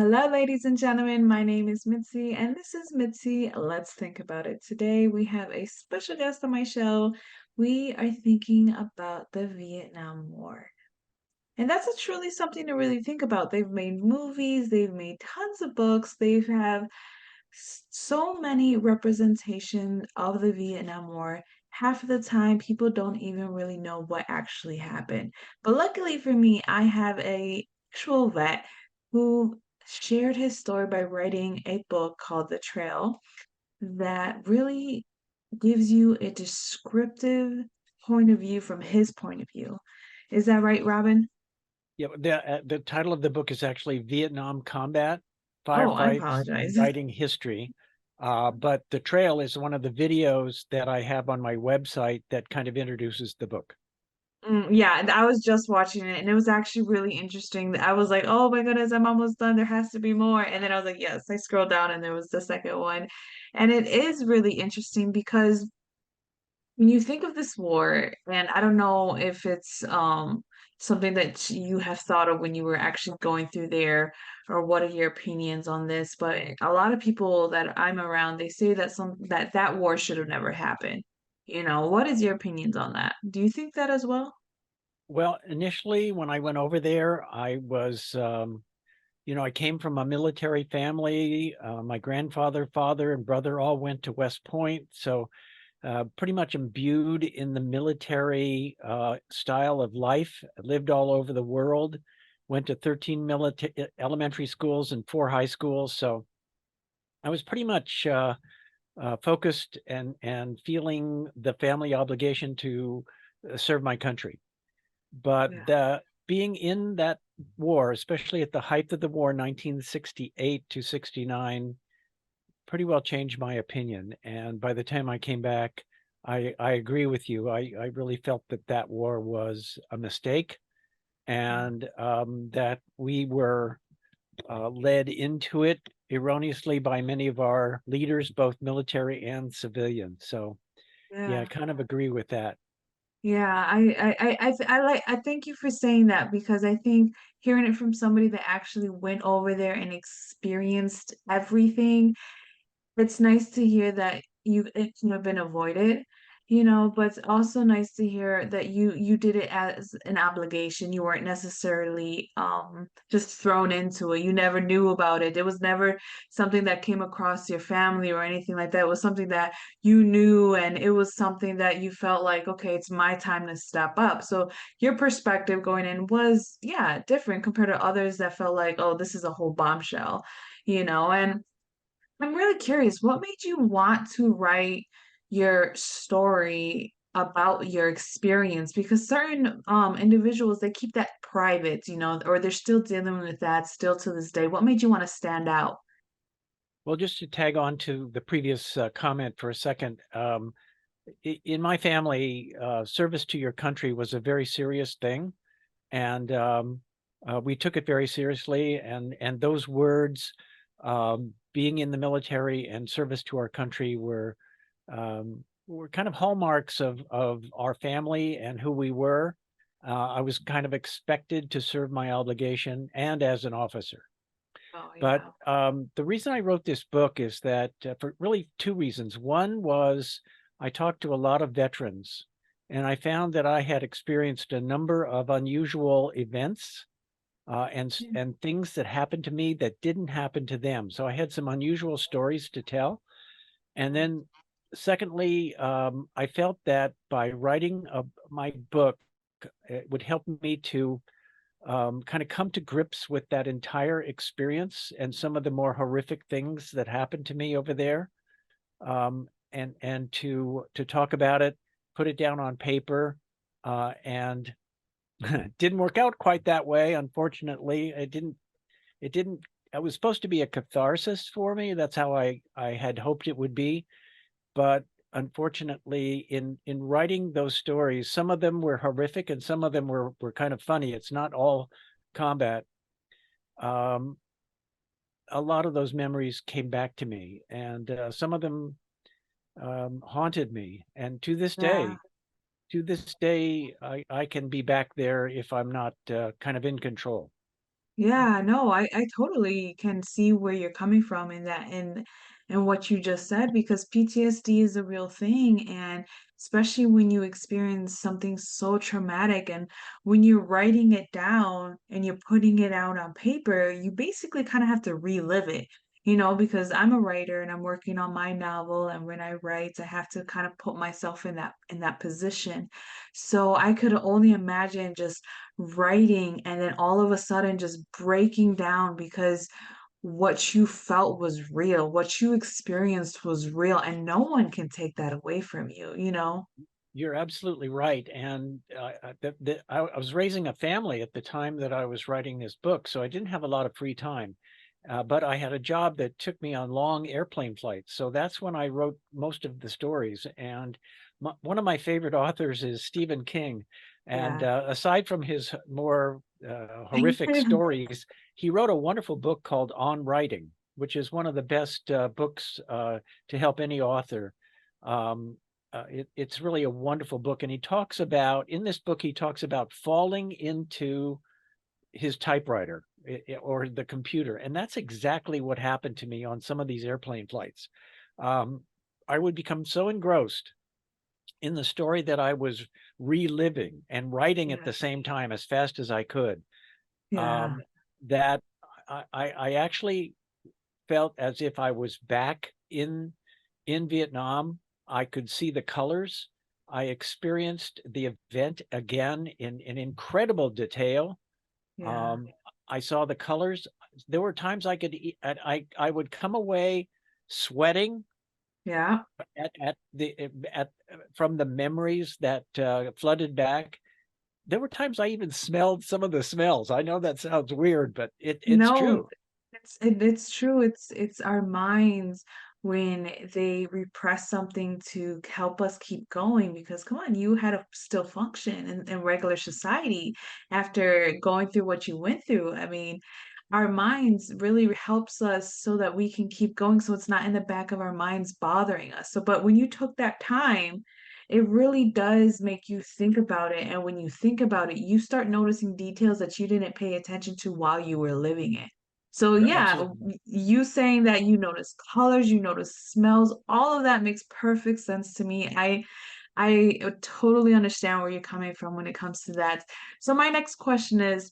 Hello, ladies and gentlemen. My name is Mitzi, and this is Mitzi. Let's think about it. Today, we have a special guest on my show. We are thinking about the Vietnam War. And that's truly something to really think about. They've made movies, they've made tons of books, they've have so many representation of the Vietnam War. Half of the time, people don't even really know what actually happened. But luckily for me, I have a actual vet who shared his story by writing a book called The Trail that really gives you a descriptive point of view from his point of view. Is that right, Robin? Yeah, the title of the book is actually Vietnam Combat, Oh, I Firefights, and apologize. Writing History. But the trail is one of the videos that I have on my website that kind of introduces the book. Yeah, and I was just watching it and it was actually really interesting. I was like, oh my goodness, I'm almost done. There has to be more. And then I was like, yes, I scrolled down and there was the second one. And it is really interesting because when you think of this war, and I don't know if it's something that you have thought of when you were actually going through there, or what are your opinions on this, but a lot of people that I'm around, they say that that war should have never happened. What is your opinions on that? Do you think that as well? Well, initially, when I went over there, I came from a military family. My grandfather, father, and brother all went to West Point. So pretty much imbued in the military style of life. I lived all over the world, went to 13 military elementary schools and 4 high schools. So I was pretty much focused and feeling the family obligation to serve my country. But Yeah. being in that war, especially at the height of the war, 1968 to 69, pretty well changed my opinion. And by the time I came back, I agree with you. I really felt that that war was a mistake and that we were led into it erroneously by many of our leaders, both military and civilian. So, yeah, I Yeah. kind of agree with that. Yeah, I thank you for saying that because I think hearing it from somebody that actually went over there and experienced everything, it's nice to hear that it could have been avoided, but it's also nice to hear that you did it as an obligation. You weren't necessarily just thrown into it. You never knew about it. It was never something that came across your family or anything like that. It was something that you knew and it was something that you felt like, okay, it's my time to step up. So your perspective going in was, yeah, different compared to others that felt like, oh, this is a whole bombshell, and I'm really curious, what made you want to write your story about your experience? Because certain individuals they keep that private, or they're still dealing with that still to this day. What made you want to stand out? Well, just to tag on to the previous comment for a second, in my family, service to your country was a very serious thing, and we took it very seriously. And those words, being in the military and service to our country, were kind of hallmarks of our family and who we were. I was kind of expected to serve my obligation and as an officer. Oh But yeah. the reason I wrote this book is that for really two reasons. One was I talked to a lot of veterans, and I found that I had experienced a number of unusual events and things that happened to me that didn't happen to them. So I had some unusual stories to tell. And then, secondly, I felt that by writing my book, it would help me to kind of come to grips with that entire experience and some of the more horrific things that happened to me over there, and to talk about it, put it down on paper, and it didn't work out quite that way. Unfortunately, it didn't. It didn't. It was supposed to be a catharsis for me. That's how I had hoped it would be, but unfortunately, in writing those stories, some of them were horrific and some of them were kind of funny. It's not all combat. Um, a lot of those memories came back to me, and some of them haunted me. And Yeah. to this day, I can be back there if I'm not kind of in control. Yeah, no, I totally can see where you're coming from in that and what you just said because PTSD is a real thing and especially when you experience something so traumatic and when you're writing it down and you're putting it out on paper, you basically kind of have to relive it, because I'm a writer and I'm working on my novel and when I write, I have to kind of put myself in that position. So I could only imagine just writing and then all of a sudden just breaking down because what you felt was real, what you experienced was real, and no one can take that away from you. You're absolutely right. And I was raising a family at the time that I was writing this book, so I didn't have a lot of free time. But I had a job that took me on long airplane flights. So that's when I wrote most of the stories. And one of my favorite authors is Stephen King. And Yeah. aside from his more horrific stories, he wrote a wonderful book called On Writing, which is one of the best books to help any author. Um, it's really a wonderful book. And in this book, he talks about falling into his typewriter or the computer. And that's exactly what happened to me on some of these airplane flights. Um, I would become so engrossed in the story that I was reliving and writing at Yeah. the same time as fast as I could, Yeah. um, that I actually felt as if I was back in Vietnam. I could see the colors. I experienced the event again in incredible detail. Yeah. Um, I saw the colors. There were times I would come away sweating Yeah. at from the memories that flooded back. There were times I even smelled some of the smells. I know that sounds weird, but it's No, true. it's true. It's our minds when they repress something to help us keep going because come on, you had to still function in regular society after going through what you went through. I mean, our minds really helps us so that we can keep going so it's not in the back of our minds bothering us. So, but when you took that time, it really does make you think about it. And when you think about it, you start noticing details that you didn't pay attention to while you were living it. So You're yeah, absolutely you saying that you notice colors, you notice smells, all of that makes perfect sense to me. I totally understand where you're coming from when it comes to that. So my next question is,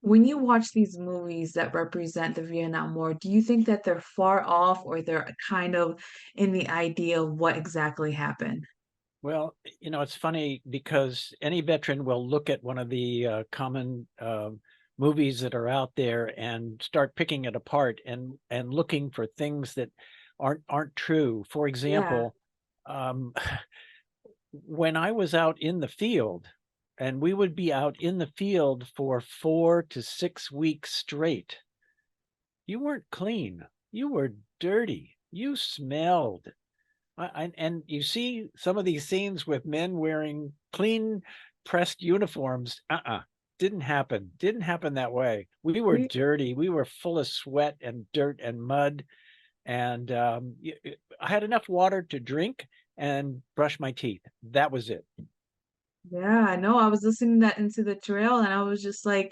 when you watch these movies that represent the Vietnam War, do you think that they're far off or they're kind of in the idea of what exactly happened? well. It's funny because any veteran will look at one of the common movies that are out there and start picking it apart and looking for things that aren't true. For Yeah, example, um, when I was out in the field, and we would be out in the field for 4 to 6 weeks straight, you weren't clean. You were dirty. You smelled. And you see some of these scenes with men wearing clean pressed uniforms. Didn't happen. Didn't happen that way. We were we, dirty. We were full of sweat and dirt and mud. And I had enough water to drink and brush my teeth. That was it. yeah, no, I was listening that into the trail and I was just like,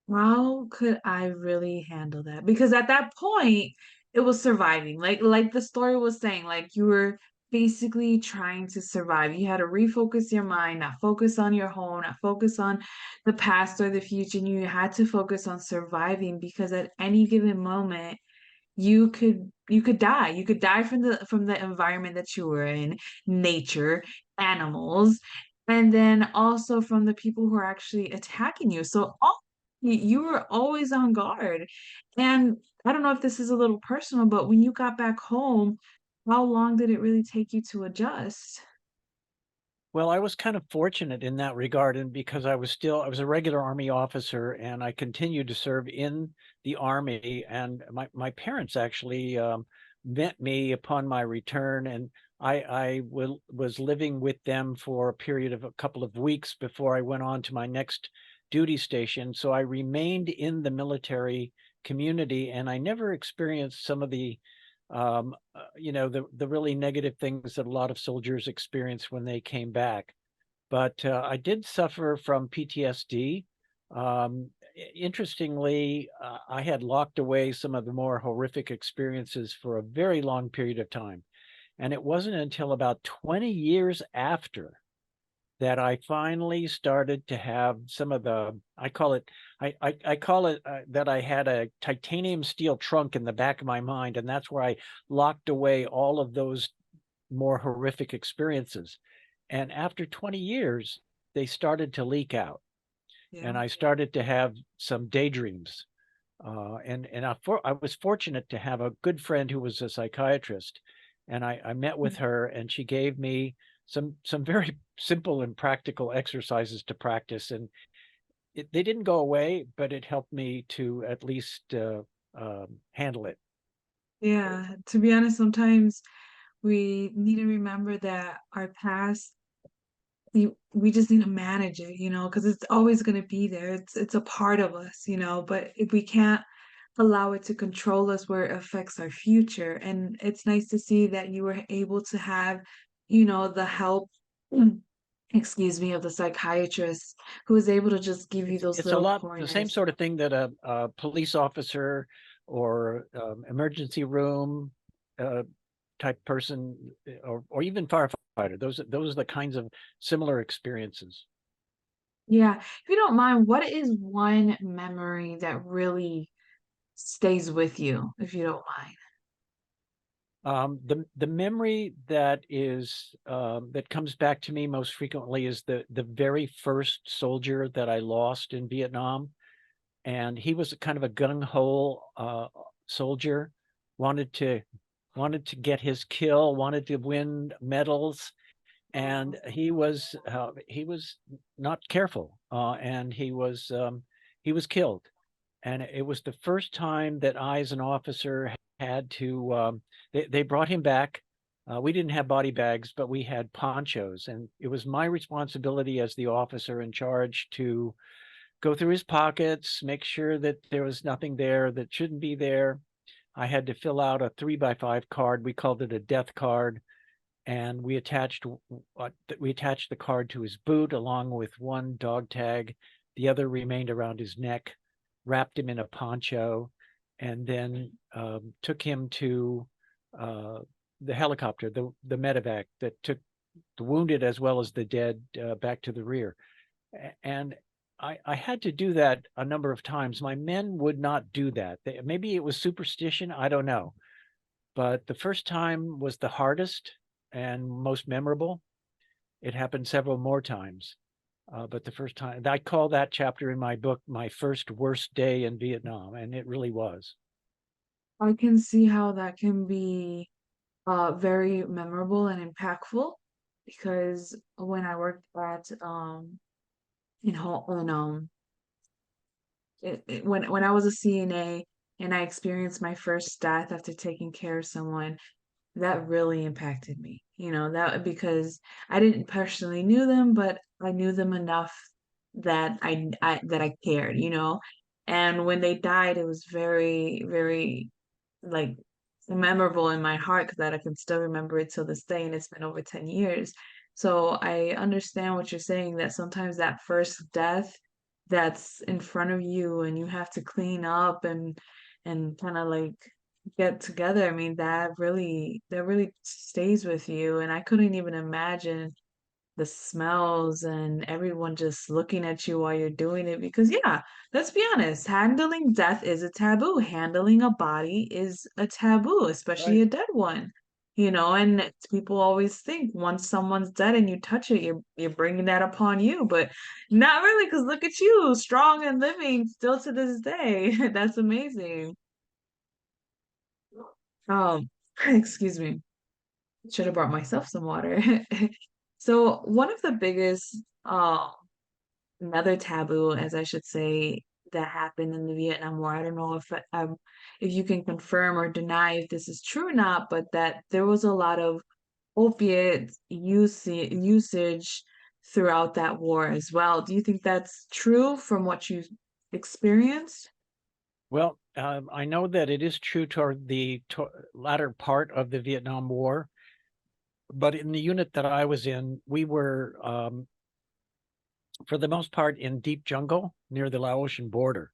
how could I really handle that? Because at that point, it was surviving. Like the story was saying, like you were basically trying to survive. You had to refocus your mind, not focus on your home, not focus on the past or the future. And you had to focus on surviving because at any given moment, you could die. You could die from the environment that you were in, nature, animals, and then also from the people who are actually attacking you. So you were always on guard. And I don't know if this is a little personal, but when you got back home, how long did it really take you to adjust? Well, I was kind of fortunate in that regard, and because I was a regular Army officer, and I continued to serve in the Army. And my parents actually met me upon my return, and was living with them for a period of a couple of weeks before I went on to my next duty station. So I remained in the military community, and I never experienced some of the really negative things that a lot of soldiers experience when they came back. But I did suffer from PTSD. Interestingly, I had locked away some of the more horrific experiences for a very long period of time. And it wasn't until about 20 years after that I finally started to have some of the, I call it, I call it that I had a titanium steel trunk in the back of my mind. And that's where I locked away all of those more horrific experiences. And after 20 years, they started to leak out. And Yeah. I started to have some daydreams. I was fortunate to have a good friend who was a psychiatrist, and I met with her, and she gave me some very simple and practical exercises to practice, and they didn't go away, but it helped me to at least handle it. Yeah, to be honest, sometimes we need to remember that our past, we just need to manage it, because it's always going to be there. It's a part of us, but if we can't allow it to control us where it affects our future. And it's nice to see that you were able to have, the help, excuse me, of the psychiatrist who was able to just give you those It's a little lot the same pointers. sort of thing that a police officer or emergency room uh, type person or even firefighter. Those are the kinds of similar experiences. Yeah, if you don't mind, what is one memory that really stays with you, if you don't mind? The memory that is that comes back to me most frequently is the very first soldier that I lost in Vietnam, and he was a kind of a gung-ho soldier, wanted to wanted to get his kill, wanted to win medals, and he was not careful, and he was killed. And it was the first time that I, as an officer, had to. They brought him back. We didn't have body bags, but we had ponchos, and it was my responsibility as the officer in charge to go through his pockets, make sure that there was nothing there that shouldn't be there. I had to fill out a 3x5 card. We called it a death card, and we attached the card to his boot along with one dog tag. The other remained around his neck, wrapped him in a poncho, and then took him to uh, the helicopter, the medevac that took the wounded as well as the dead back to the rear. And I had to do that a number of times. My men would not do that. Maybe it was superstition, I don't know. But the first time was the hardest and most memorable. It happened several more times. But the first time, I call that chapter in my book my first worst day in Vietnam, and it really was. I can see how that can be very memorable and impactful because when I worked at in home in when I was a CNA and I experienced my first death after taking care of someone, that really impacted me. That because I didn't personally knew them, but I knew them enough that I cared, And when they died, it was very, very like memorable in my heart because that I can still remember it till this day, and it's been over 10 years. So I understand what you're saying that sometimes that first death that's in front of you and you have to clean up and kind of like get together. I mean, that really stays with you. And I couldn't even imagine the smells and everyone just looking at you while you're doing it because yeah, let's be honest, handling death is a taboo. Handling a body is a taboo, especially Right. a dead one. And people always think once someone's dead and you touch it, you're bringing that upon you, but not really because look at you, strong and living still to this day. That's amazing. Um, excuse me. Should have brought myself some water. So one of the biggest another taboo, as I should say, that happened in the Vietnam War. I don't know if you can confirm or deny if this is true or not, but that there was a lot of opiate usage throughout that war as well. Do you think that's true from what you experienced? Well, I know that it is true toward the latter part of the Vietnam War, but in the unit that I was in, we were for the most part in deep jungle near the Laotian border.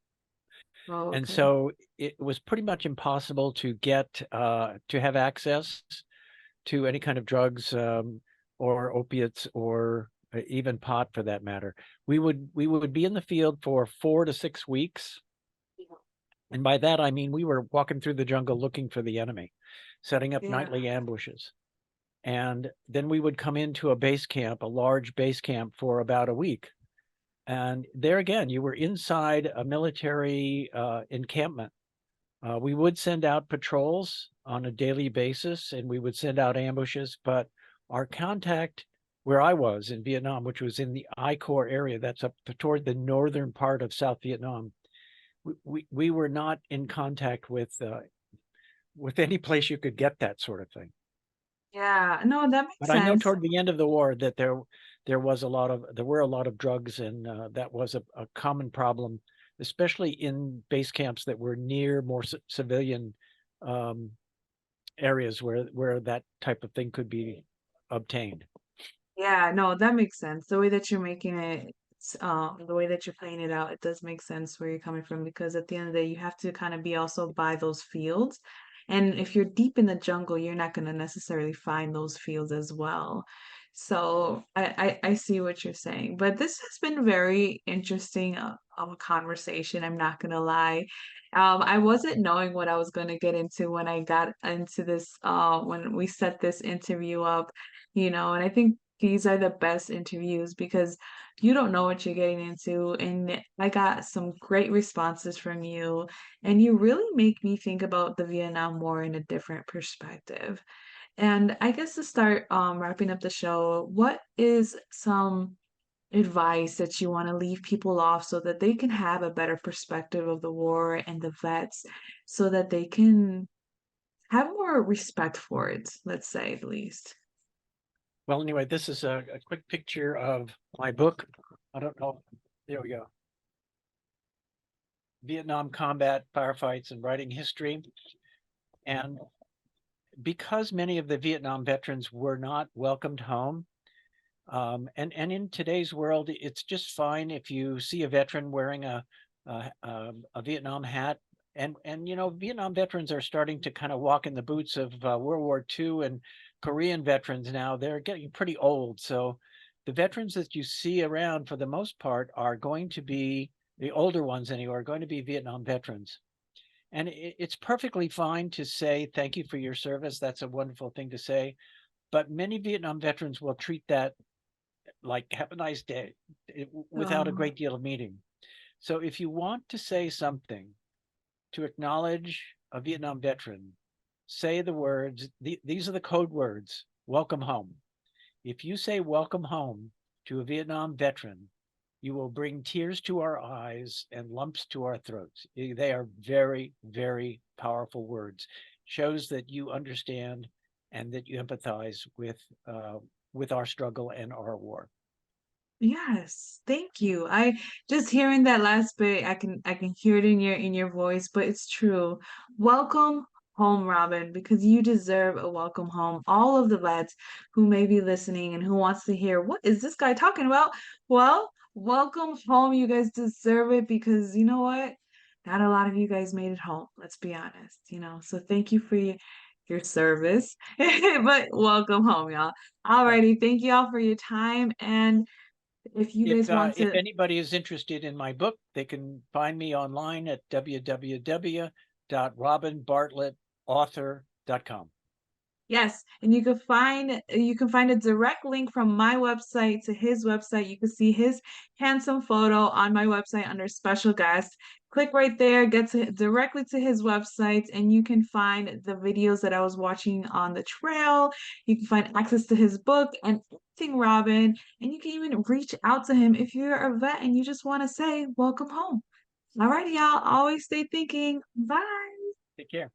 Oh, And okay. so it was pretty much impossible to get to have access to any kind of drugs or opiates or even pot for that matter. We would be in the field for 4 to 6 weeks. And by that I mean we were walking through the jungle looking for the enemy, setting up Yeah. nightly ambushes. And then we would come into a base camp, a large base camp for about a week. And there again, you were inside a military encampment. We would send out patrols on a daily basis and we would send out ambushes, but our contact where I was in Vietnam, which was in the I Corps area, that's up toward the northern part of South Vietnam, we were not in contact with any place you could get that sort of thing. Yeah. No, that But makes I know sense. toward the end of the war that there were a lot of drugs and that was a common problem, especially in base camps that were near more civilian um, areas where that type of thing could be obtained. Yeah, no, that makes sense. The way that you're making it, the way that you're playing it out, it does make sense where you're coming from because at the end of the day, you have to kind of be also by those fields. And if you're deep in the jungle, you're not going to necessarily find those fields as well. So I see what you're saying. But this has been very interesting of a conversation. I'm not going to lie. I wasn't knowing what I was going to get into when I got into this, when we set this interview up, and I think these are the best interviews because you don't know what you're getting into. And I got some great responses from you. And you really make me think about the Vietnam War in a different perspective. And I guess to start wrapping up the show, what is some advice that you want to leave people off so that they can have a better perspective of the war and the vets so that they can have more respect for it, let's say at least? Well, anyway, this is a quick picture of my book. I don't know. There we go. Vietnam Combat Firefights and Writing History. And because many of the Vietnam veterans were not welcomed home, and in today's world, it's just fine if you see a veteran wearing a Vietnam hat. And Vietnam veterans are starting to kind of walk in the boots of World War II and Korean veterans now. They're getting pretty old. So the veterans that you see around for the most part are going to be, the older ones anyway, are going to be Vietnam veterans. And it's perfectly fine to say thank you for your service. That's a wonderful thing to say. But many Vietnam veterans will treat that like have a nice day without a Um, great deal of meaning. So if you want to say something to acknowledge a Vietnam veteran, say the words, these are the code words, welcome home. If you say welcome home to a Vietnam veteran, you will bring tears to our eyes and lumps to our throats. They are very, very powerful words. Shows that you understand and that you empathize with our struggle and our war. Yes, thank you. I just hearing that last bit, I can hear it in your voice, but it's true. Welcome home, Robin, because you deserve a welcome home. All of the vets who may be listening and who wants to hear, what is this guy talking about? Well, welcome home. You guys deserve it because you know what? Not a lot of you guys made it home, let's be honest. So thank you for your service. But welcome home, y'all. Right. Alrighty, thank you all for your time and if you guys want If to, anybody is interested in my book, they can find me online at www.robinbartlettauthor.com. yes, and you can find a direct link from my website to his website. You can see his handsome photo on my website under special guest. Click right there, directly to his website, and you can find the videos that I was watching on the trail. You can find access to his book and everything, Robin, and you can even reach out to him if you're a vet and you just want to say, welcome home. All right, y'all. Always stay thinking. Bye. Take care.